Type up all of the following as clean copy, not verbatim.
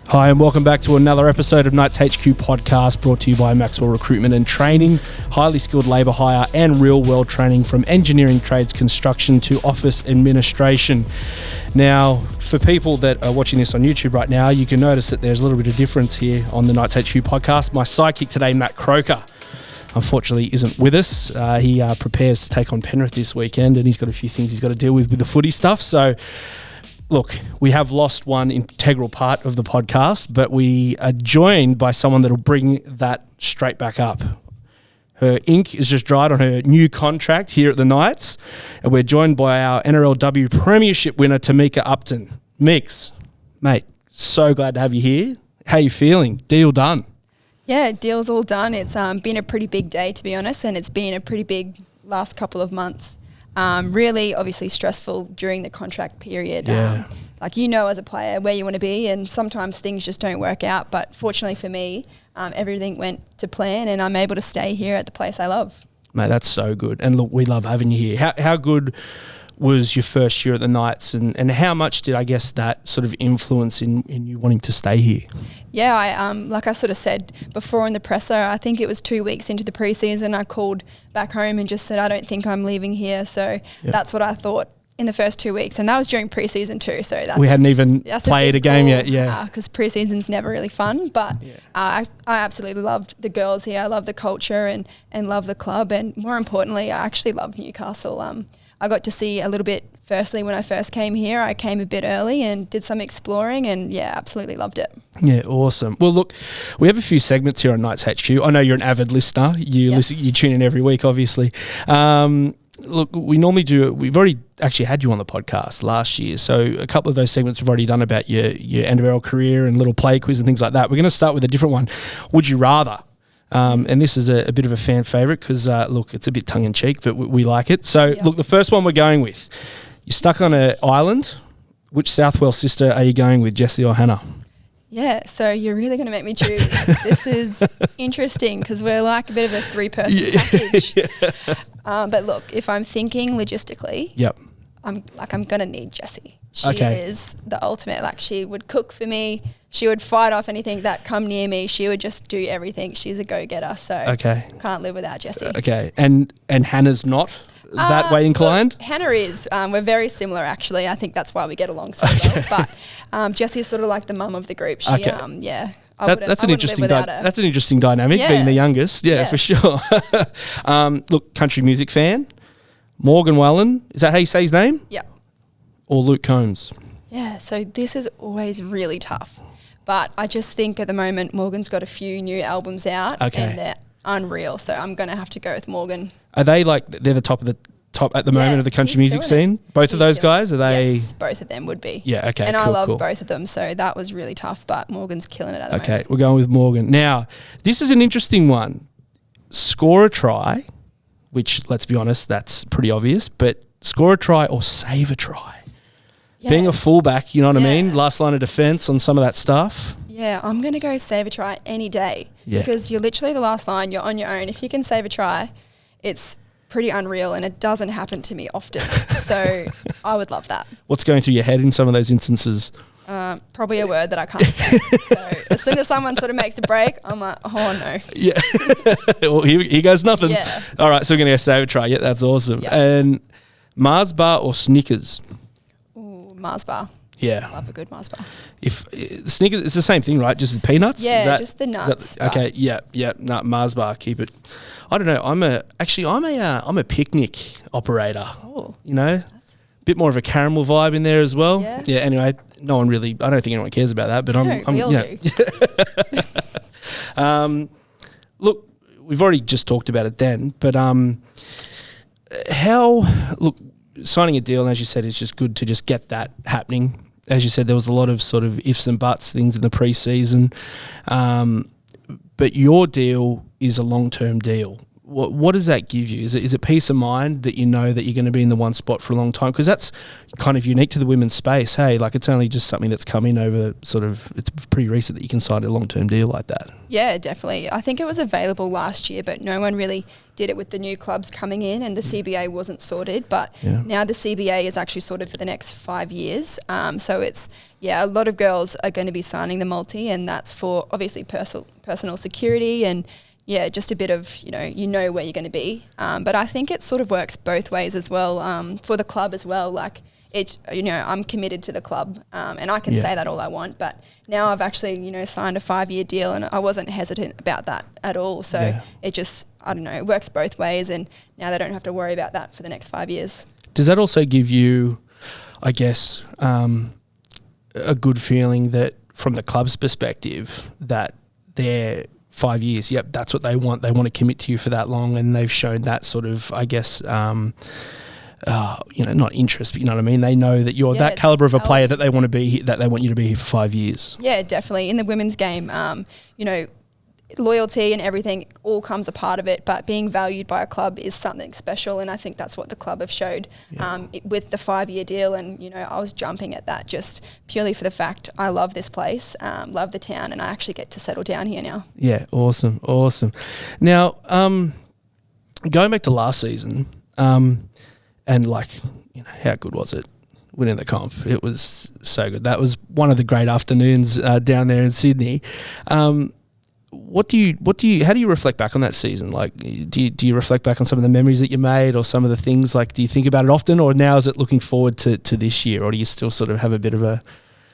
Hi and welcome back to another episode of Knights HQ podcast, brought to you by Maxwell Recruitment and Training, highly skilled labour hire and real world training from engineering, trades, construction to office administration. Now, for people that are watching this on YouTube right now, you can notice that there's a little bit of difference here on the Knights HQ podcast. My sidekick today, Matt Croker, unfortunately isn't with us. He prepares to take on Penrith this weekend, and he's got a few things he's got to deal with the footy stuff. So look, we have lost one integral part of the podcast, but we are joined by someone that will bring that straight back up. Her ink is just dried on her new contract here at the Knights, and we're joined by our NRLW premiership winner, Tamika Upton. Mix, mate, so glad to have you here. How you feeling? Deal done? Yeah, deal's all done. It's been a pretty big day, to be honest, and it's been a pretty big last couple of months. Really, obviously, stressful during the contract period. Yeah. Like, you know, as a player, where you want to be, and sometimes things just don't work out. But fortunately for me, everything went to plan, and I'm able to stay here at the place I love. Mate, that's so good. And look, we love having you here. How good was your first year at the Knights, and how much did, I guess, that sort of influence in you wanting to stay here? Yeah, I like I sort of said before in the presser, I think it was 2 weeks into the preseason, I called back home and just said, I don't think I'm leaving here. So that's what I thought in the first 2 weeks, and that was during preseason too. So we hadn't even played a game yet. Yeah, because preseason's never really fun. But I absolutely loved the girls here. I love the culture and love the club, and more importantly, I actually love Newcastle. I got to see a little bit, firstly, when I first came here. I came a bit early and did some exploring, and absolutely loved it. Yeah, awesome. Well, look, we have a few segments here on Knights HQ. I know you're an avid listener. You tune in every week, obviously. Look, we normally do, we've already actually had you on the podcast last year, so a couple of those segments we've already done about your NRL career and little play quiz and things like that. We're going to start with a different one. Would you rather? And this is a bit of a fan favourite because, look, it's a bit tongue-in-cheek, but we like it. So, look, the first one we're going with, you're stuck on an island. Which Southwell sister are you going with, Jessie or Hannah? Yeah, so you're really going to make me choose. This is interesting because we're like a bit of a three-person package. But look, if I'm thinking logistically, I'm going to need Jessie. She is the ultimate. Like, she would cook for me. She would fight off anything that come near me. She would just do everything. She's a go-getter. So can't live without Jessie. Okay. And Hannah's not that way inclined? Look, Hannah is. We're very similar, actually. I think that's why we get along so well. But Jessie's sort of like the mum of the group. She, that's an interesting dynamic, being the youngest. Yeah, for sure. Look, country music fan. Morgan Wallen. Is that how you say his name? Yeah. Or Luke Combs? Yeah, so this is always really tough. But I just think at the moment Morgan's got a few new albums out and they're unreal. So I'm going to have to go with Morgan. Are they they're the top at the moment of the country music scene? Both of those guys? Are they? Yes, both of them would be. Yeah, okay, and I love both of them. So that was really tough, but Morgan's killing it at the moment. Okay, we're going with Morgan. Now, this is an interesting one. Score a try, which, let's be honest, that's pretty obvious, but score a try or save a try. Yeah. Being a fullback, you know what I mean? Last line of defence on some of that stuff. Yeah, I'm going to go save a try any day because you're literally the last line. You're on your own. If you can save a try, it's pretty unreal, and it doesn't happen to me often. So I would love that. What's going through your head in some of those instances? Probably a word that I can't say. So as soon as someone sort of makes a break, I'm like, oh no. Yeah. Well, here goes nothing. Yeah. All right, so we're going to go save a try. Yeah, that's awesome. Yep. And Mars bar or Snickers? Mars bar. Yeah. I love a good Mars bar. If Snickers, it's the same thing, right? Just with peanuts? Yeah, just the nuts. Okay, yeah. No, Mars bar, keep it. I don't know. I'm a picnic operator. Oh. You know? Bit more of a caramel vibe in there as well. Yeah, anyway, I don't think anyone cares about that, but we all do. Look, we've already just talked about it then, but signing a deal, and as you said, it's just good to just get that happening. As you said, there was a lot of sort of ifs and buts things in the pre-season, but your deal is a long-term deal. what does that give you? Is it peace of mind that you know that you're going to be in the one spot for a long time? Because that's kind of unique to the women's space. Hey, like it's only just something that's come in over it's pretty recent that you can sign a long-term deal like that. Yeah, definitely. I think it was available last year, but no one really did it with the new clubs coming in, and the CBA wasn't sorted. But now the CBA is actually sorted for the next 5 years. So it's, a lot of girls are going to be signing the multi, and that's for obviously personal security and just a bit of, you know where you're going to be. But I think it sort of works both ways as well, for the club as well. Like, I'm committed to the club, and I can say that all I want, but now I've actually, signed a 5-year deal, and I wasn't hesitant about that at all. So it just, I don't know, it works both ways, and now they don't have to worry about that for the next 5 years. Does that also give you, I guess, a good feeling that from the club's perspective that they're 5 years, that's what they want. They want to commit to you for that long, and they've shown that sort of, I guess, not interest, but you know what I mean? They know that you're that calibre of a player that they want to be, that they want you to be here for 5 years. Yeah, definitely. In the women's game, loyalty and everything all comes a part of it, but being valued by a club is something special, and I think that's what the club have showed with the 5-year deal. And I was jumping at that just purely for the fact I love this place, love the town, and I actually get to settle down here now. Yeah, awesome. Now, going back to last season, and how good was it? Winning the comp, it was so good. That was one of the great afternoons down there in Sydney. How do you reflect back on that season? Like, do you reflect back on some of the memories that you made, or some of the things, like, do you think about it often, or now is it looking forward to this year, or do you still sort of have a bit of a...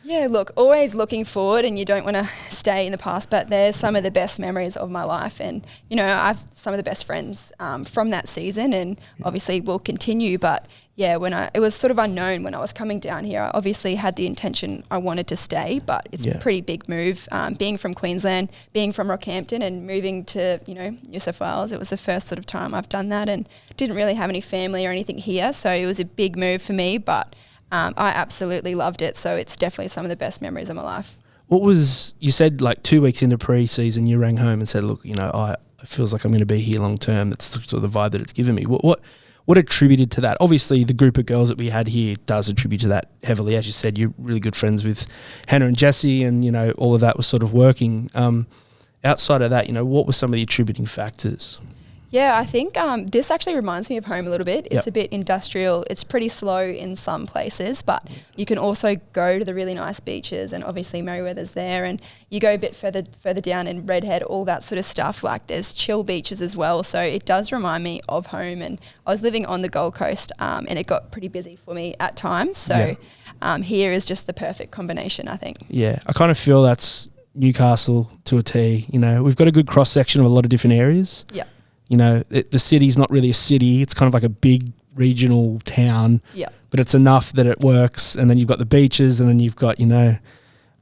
Yeah, look, always looking forward, and you don't want to stay in the past, but there's some of the best memories of my life, and, I've some of the best friends from that season, and obviously will continue, but it was sort of unknown when I was coming down here. I obviously had the intention I wanted to stay, but it's a pretty big move. Being from Queensland, being from Rockhampton, and moving to, New South Wales, it was the first sort of time I've done that, and didn't really have any family or anything here, so it was a big move for me, but I absolutely loved it. So it's definitely some of the best memories of my life. You said like 2 weeks into pre-season, you rang home and said, look, it feels like I'm going to be here long term. That's sort of the vibe that it's given me. What attributed to that? Obviously, the group of girls that we had here does attribute to that heavily. As you said, you're really good friends with Hannah and Jessie, and, all of that was sort of working. Outside of that, what were some of the attributing factors? Yeah, I think this actually reminds me of home a little bit. It's a bit industrial. It's pretty slow in some places, but you can also go to the really nice beaches, and obviously Merriweather's there, and you go a bit further down in Redhead, all that sort of stuff. Like, there's chill beaches as well. So it does remind me of home, and I was living on the Gold Coast, and it got pretty busy for me at times. So here is just the perfect combination, I think. Yeah, I kind of feel that's Newcastle to a T. We've got a good cross-section of a lot of different areas. Yeah. The city's not really a city. It's kind of like a big regional town. Yeah. But it's enough that it works. And then you've got the beaches, and then you've got,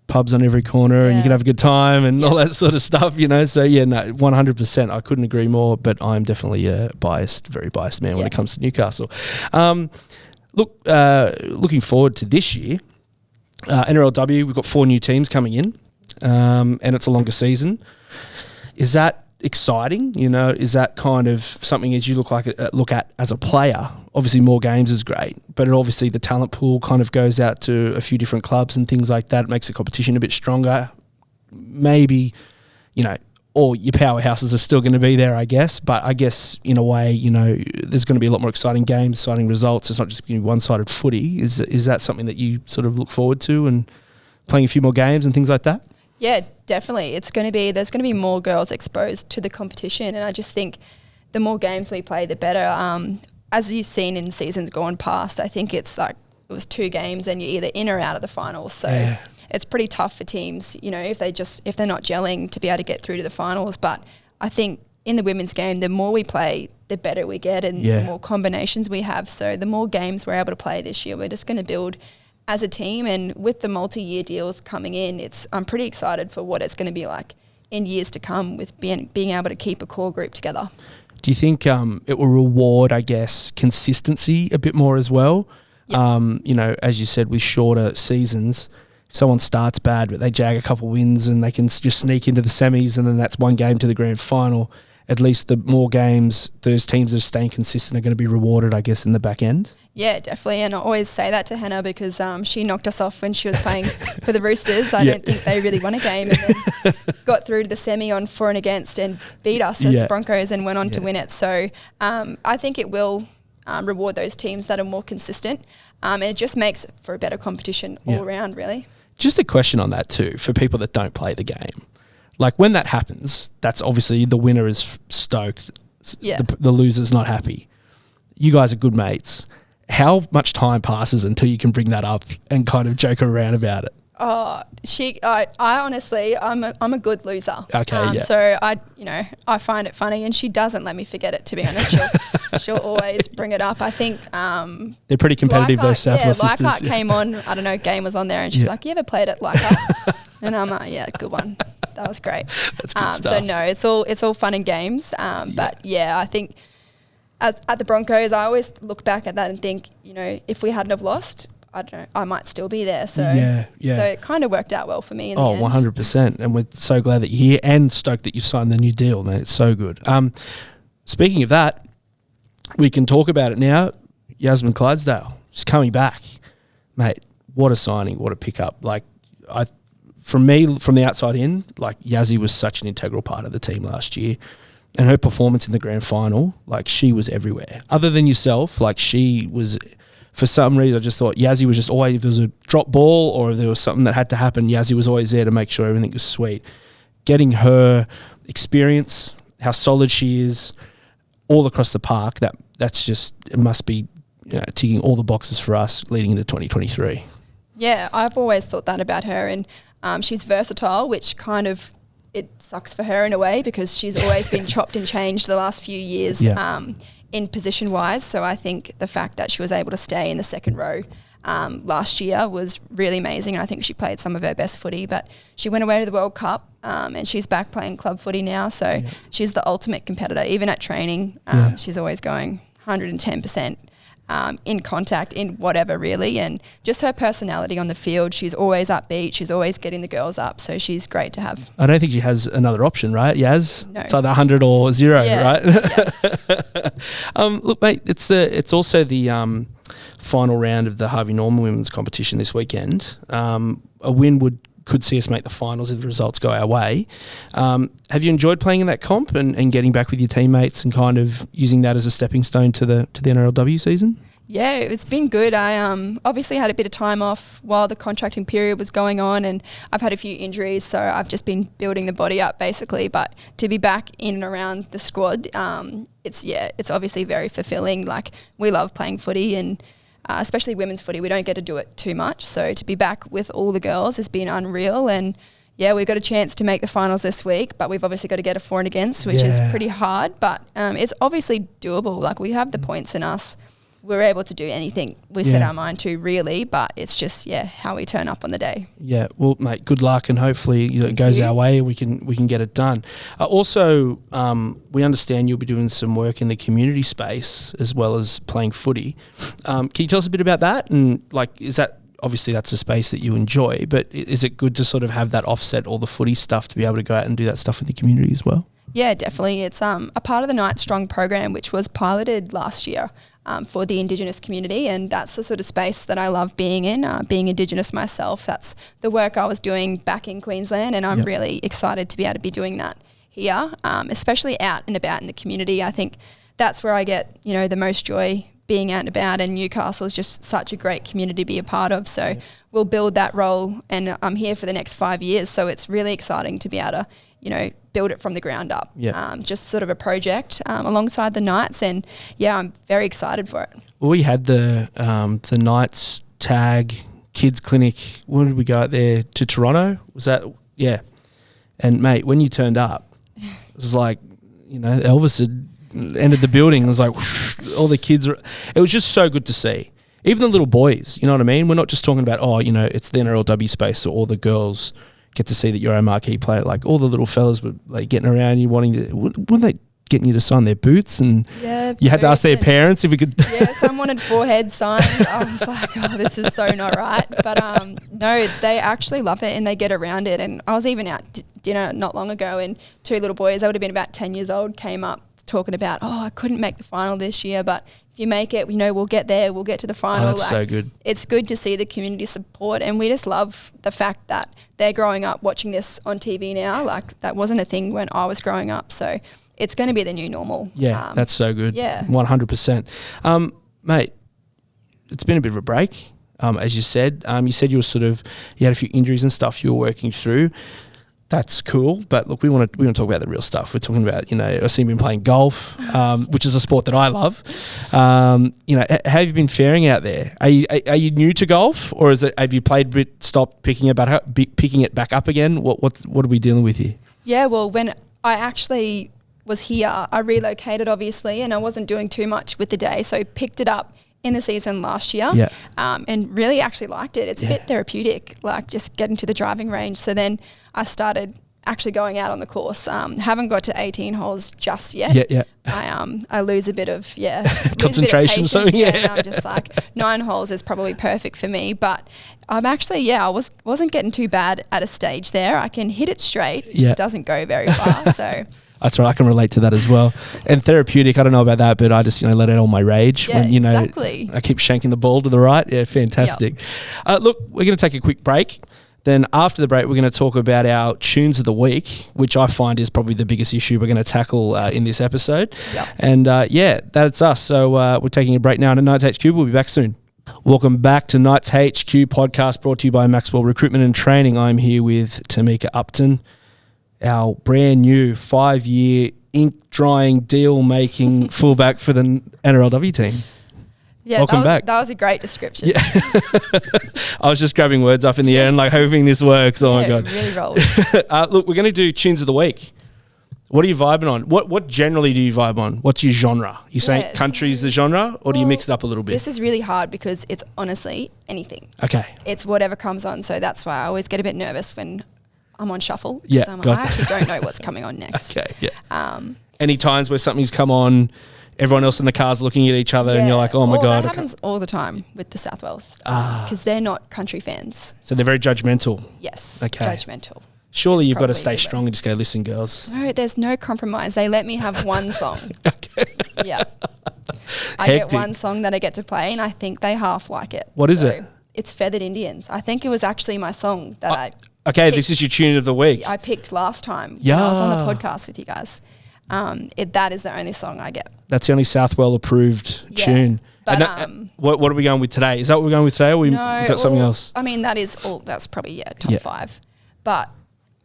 pubs on every corner, and you can have a good time and all that sort of stuff, So, 100%. I couldn't agree more, but I'm definitely a very biased man when it comes to Newcastle. Looking forward to this year, NRLW, we've got 4 new teams coming in, and it's a longer season. Is that exciting? Is that kind of something as you look at as a player? Obviously more games is great, but obviously the talent pool kind of goes out to a few different clubs and things like that. It makes the competition a bit stronger. Maybe, all your powerhouses are still going to be there, I guess, but I guess in a way, there's going to be a lot more exciting games, exciting results. It's not just going to be one-sided footy. Is that something that you sort of look forward to, and playing a few more games and things like that? Yeah, definitely. There's going to be more girls exposed to the competition, and I just think the more games we play, the better. As you've seen in seasons gone past, I think it's like it was 2 games and you're either in or out of the finals. So it's pretty tough for teams, if they're not gelling, to be able to get through to the finals. But I think in the women's game, the more we play, the better we get, and the more combinations we have. So the more games we're able to play this year, we're just going to build as a team. And with the multi-year deals coming in, I'm pretty excited for what it's going to be like in years to come with being able to keep a core group together. Do you think it will reward, I guess, consistency a bit more as well? Yep. As you said, with shorter seasons, if someone starts bad but they jag a couple wins and they can just sneak into the semis, and then that's one game to the grand final, at least the more games those teams that are staying consistent are going to be rewarded, I guess, in the back end? Yeah, definitely. And I always say that to Hannah because she knocked us off when she was playing for the Roosters. I don't think they really won a game, and then got through to the semi on for and against and beat us as the Broncos and went on to win it. So I think it will reward those teams that are more consistent, and it just makes for a better competition all around, really. Just a question on that too, for people that don't play the game. Like when that happens, that's obviously the winner is stoked. Yeah. The loser's not happy. You guys are good mates. How much time passes until you can bring that up and kind of joke around about it? Oh, I honestly, I'm a good loser. Okay, So I find it funny, and she doesn't let me forget it. To be honest, she'll always bring it up. I think they're pretty competitive. Those Southwell sisters. Leichhardt came on. I don't know. Game was on there, and she's like, "You ever played at Leichhardt?" And I'm like, "Yeah, good one. That was great." That's good stuff. So no, it's all fun and games. But I think at the Broncos, I always look back at that and think, if we hadn't have lost, I don't know, I might still be there. So So it kind of worked out well for me in the end. 100%. And we're so glad that you're here and stoked that you've signed the new deal, man. It's so good. Speaking of that, we can talk about it now. Yasmin Clydesdale, she's coming back. Mate, what a signing, what a pickup. Like, from me, from the outside in, like, Yazzie was such an integral part of the team last year. And her performance in the grand final, like, she was everywhere. Other than yourself, like, she was... For some reason, I just thought Yazzie was just always, if there was a drop ball or if there was something that had to happen, Yazzie was always there to make sure everything was sweet. Getting her experience, how solid she is, all across the park, that's just, it must be ticking all the boxes for us leading into 2023. Yeah, I've always thought that about her, and she's versatile, which kind of, it sucks for her in a way because she's always been chopped and changed the last few years. In position-wise, so I think the fact that she was able to stay in the second row last year was really amazing. I think she played some of her best footy, but she went away to the World Cup and she's back playing club footy now, so she's the ultimate competitor. Even at training, she's always going 110% in contact, in whatever really, and just her personality on the field, she's always upbeat, she's always getting the girls up, so she's great to have. I don't think she has another option, right, Yaz? No. It's either 100 or 0, right? Yes. Look, mate, it's also the final round of the Harvey Norman women's competition this weekend. A win could see us make the finals if the results go our way. Have you enjoyed playing in that comp and getting back with your teammates and kind of using that as a stepping stone to the NRLW season? Yeah, it's been good. I obviously had a bit of time off while the contracting period was going on, and I've had a few injuries, so I've just been building the body up basically. But to be back in and around the squad, it's obviously very fulfilling. Like, we love playing footy, and especially women's footy, we don't get to do it too much. So to be back with all the girls has been unreal. And yeah, we've got a chance to make the finals this week, but we've obviously got to get a for and against, which is pretty hard. But it's obviously doable. Like, we have the points in us. We're able to do anything we set our mind to, really, but it's just how we turn up on the day. Yeah, well, mate, good luck, and hopefully it goes our way. We can get it done. Also, we understand you'll be doing some work in the community space as well as playing footy. Can you tell us a bit about that? And like, is that obviously that's a space that you enjoy, but is it good to sort of have that offset all the footy stuff to be able to go out and do that stuff in the community as well? Yeah, definitely. It's a part of the Night Strong program, which was piloted last year for the Indigenous community, and that's the sort of space that I love being in, being Indigenous myself. That's the work I was doing back in Queensland, and I'm really excited to be able to be doing that here, especially out and about in the community. I think that's where I get, the most joy, being out and about, and Newcastle is just such a great community to be a part of. So we'll build that role, and I'm here for the next 5 years, so it's really exciting to be able to build it from the ground up. Just sort of a project alongside the Knights, and I'm very excited for it. Well, we had the Knights tag kids clinic. When did we go out there to Toronto? Was that And mate, when you turned up, it was like Elvis had entered the building. It was like whoosh, all the kids. It was just so good to see. Even the little boys. You know what I mean? We're not just talking about it's the NRLW space, so all the girls get to see that you're a marquee player. Like, all the little fellas were like getting around you, wanting to. Weren't they getting you to sign their boots, and Yeah, you had to ask their parents if we could. Yeah, some wanted forehead signed. I was like, oh, this is so not right. But no, they actually love it and they get around it. And I was even out dinner not long ago, and two little boys, they would have been about 10 years old, came up talking about, oh, I couldn't make the final this year, but if you make it, we'll get there, we'll get to the final. Oh, that's so good. It's good to see the community support, and we just love the fact that they're growing up watching this on TV now. Like, that wasn't a thing when I was growing up, so it's going to be the new normal. Yeah, that's so good. Yeah. 100%. Mate, it's been a bit of a break, as you said. You said you had a few injuries and stuff you were working through. That's cool, but look, we want to talk about the real stuff. We're talking about, I see you've been playing golf, which is a sport that I love. How have you been faring out there? Are you new to golf, or have you played a bit, stopped picking it back up again? What are we dealing with here? Yeah, well, when I actually was here, I relocated obviously, and I wasn't doing too much with the day, so picked it up in the season last year, and really actually liked it. It's a bit therapeutic, like just getting to the driving range. So then I started actually going out on the course. Haven't got to 18 holes just yet. I lose a bit of concentration. And I'm just like 9 holes is probably perfect for me. But I'm actually I wasn't getting too bad at a stage there. I can hit it straight. It just doesn't go very far. So. That's right. I can relate to that as well. And therapeutic, I don't know about that, but I just, let out all my rage when, exactly. I keep shanking the ball to the right. Yeah, fantastic. Yep. Look, we're going to take a quick break. Then after the break, we're going to talk about our tunes of the week, which I find is probably the biggest issue we're going to tackle in this episode. Yep. And that's us. So we're taking a break now. And at Knights HQ, we'll be back soon. Welcome back to Knights HQ podcast, brought to you by Maxwell Recruitment and Training. I'm here with Tamika Upton, our brand new 5-year ink drying deal making fullback for the NRLW team. Yeah, welcome back. That was a great description. Yeah. I was just grabbing words up in the air and hoping this works. Oh my God. Really rolled. Look, we're going to do tunes of the week. What are you vibing on? What generally do you vibe on? What's your genre? You saying country's the genre, or do you mix it up a little bit? This is really hard because it's honestly anything. Okay. It's whatever comes on. So that's why I always get a bit nervous when I'm on shuffle. Yeah, I'm like, I actually don't know what's coming on next. Okay, yeah. Any times where something's come on, everyone else in the car's looking at each other and you're like, oh my God. That happens all the time with the Southwells because they're not country fans. So they're very judgmental. Yes, okay. Judgmental. Surely you've got to stay strong and just go, listen, girls. No, there's no compromise. They let me have one song. Okay. Yeah. I get one song that I get to play and I think they half like it. What is it? It's Feathered Indians. I think it was actually my song that I okay, this is your tune of the week. I picked last time when I was on the podcast with you guys. That is the only song I get. That's the only Southwell approved tune. But what are we going with today? Is that what we're going with today, or we got something else? I mean, that's probably top 5. But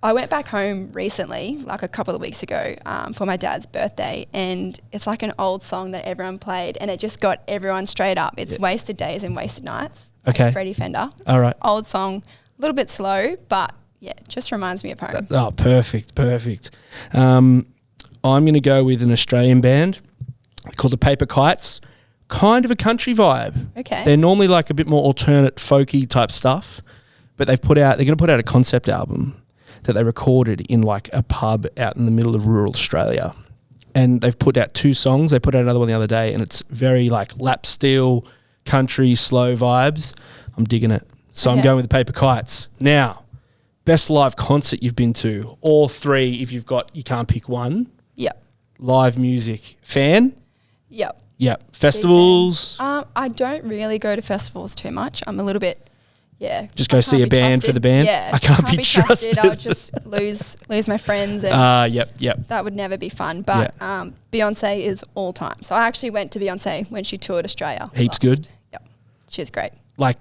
I went back home recently, like a couple of weeks ago, for my dad's birthday, and it's like an old song that everyone played, and it just got everyone straight up. It's Wasted Days and Wasted Nights. Okay. Freddie Fender. All right. Old song, a little bit slow, but it just reminds me of home. Oh, perfect. I'm going to go with an Australian band called the Paper Kites. Kind of a country vibe. Okay. They're normally like a bit more alternate, folky type stuff, but they're going to put out a concept album that they recorded in like a pub out in the middle of rural Australia. And they've put out 2 songs. They put out another one the other day, and it's very like lap steel, country, slow vibes. I'm digging it. So I'm going with the Paper Kites. Now, best live concert you've been to, or 3 if you can't pick one. Yep. Live music. Fan? Yep. Yep. Festivals? I don't really go to festivals too much. I'm a little bit, just go see a band for the band? Yeah. I can't be trusted. I'll just lose my friends. And yep. That would never be fun. But Beyonce is all time. So I actually went to Beyonce when she toured Australia. Heaps good? Yep. She was great. Like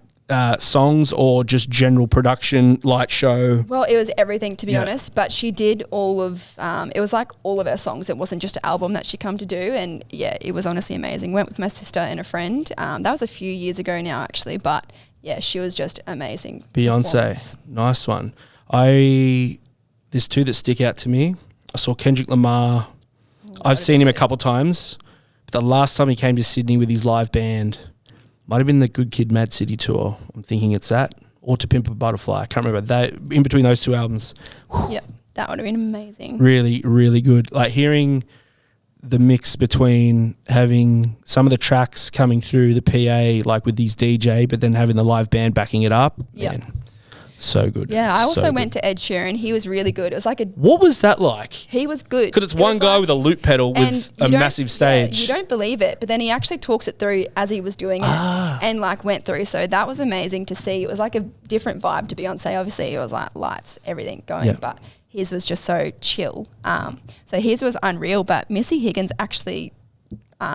songs or just general production, light show? Well, it was everything, to be honest. But she did all of, it was like all of her songs. It wasn't just an album that she come to do. And it was honestly amazing. Went with my sister and a friend. That was a few years ago now, actually. But she was just amazing. Beyonce, nice one. There's 2 that stick out to me. I saw Kendrick Lamar. I've seen him a couple times. But the last time he came to Sydney with his live band, might have been the Good Kid, Mad City tour. I'm thinking it's that. Or To Pimp a Butterfly. I can't remember. That in between those 2 albums. Yep, that would have been amazing. Really, really good. Like hearing the mix between having some of the tracks coming through the PA, like with these DJ, but then having the live band backing it up. Yeah. So good. Yeah, I also so went to Ed Sheeran. He was really good. It was like a... What was that like? He was good. Because it's one guy with a loop pedal with a massive stage. Yeah, you don't believe it, but then he actually talks it through as he was doing it and like went through. So that was amazing to see. It was like a different vibe to Beyonce. Obviously, it was like lights, everything going, but his was just so chill. So his was unreal, but Missy Higgins actually...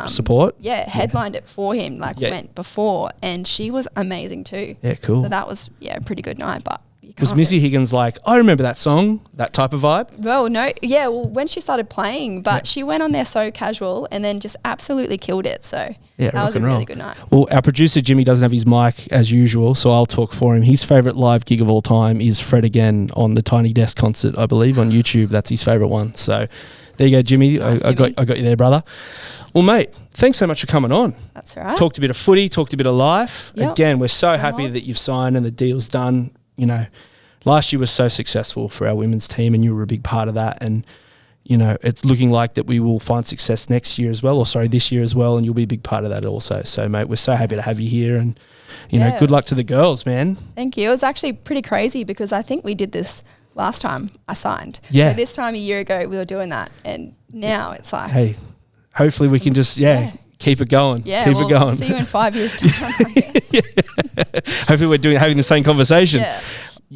support? Yeah, headlined it for him, went before, and she was amazing too. Yeah, cool. So that was, a pretty good night, but... Was Missy Higgins like, I remember that song, that type of vibe? Well, no. Yeah, well, when she started playing, but she went on there so casual and then just absolutely killed it. So that was a really good night. Well, our producer, Jimmy, doesn't have his mic as usual, so I'll talk for him. His favourite live gig of all time is Fred Again on the Tiny Desk concert, I believe, on YouTube. That's his favourite one. So there you go, Jimmy. Nice, I got you there, brother. Well, mate, thanks so much for coming on. That's all right. Talked a bit of footy, talked a bit of life. Yep. Again, we're so happy that you've signed and the deal's done. You know, last year was so successful for our women's team and you were a big part of that. And, you know, it's looking like that we will find success next year as well, this year as well, and you'll be a big part of that also. So, mate, we're so happy to have you here and, you know, good luck to the girls, man. Thank you. It was actually pretty crazy because I think we did this last time I signed. Yeah. So this time a year ago we were doing that and now it's like... Hey, hopefully we can just, keep it going. Yeah, keep it going. See you in 5 years' time, I guess. Hopefully we're having the same conversation. Yeah.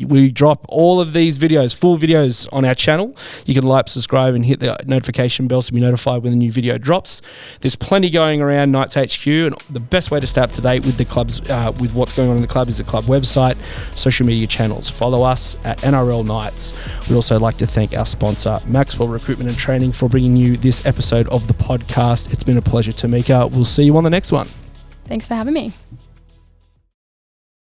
We drop all of these videos, full videos on our channel. You can like, subscribe and hit the notification bell to be notified when the new video drops. There's plenty going around Knights HQ, and the best way to stay up to date with the clubs, with what's going on in the club, is the club website, social media channels. Follow us at NRL Knights. We'd also like to thank our sponsor, Maxwell Recruitment and Training, for bringing you this episode of the podcast. It's been a pleasure, Tamika. We'll see you on the next one. Thanks for having me.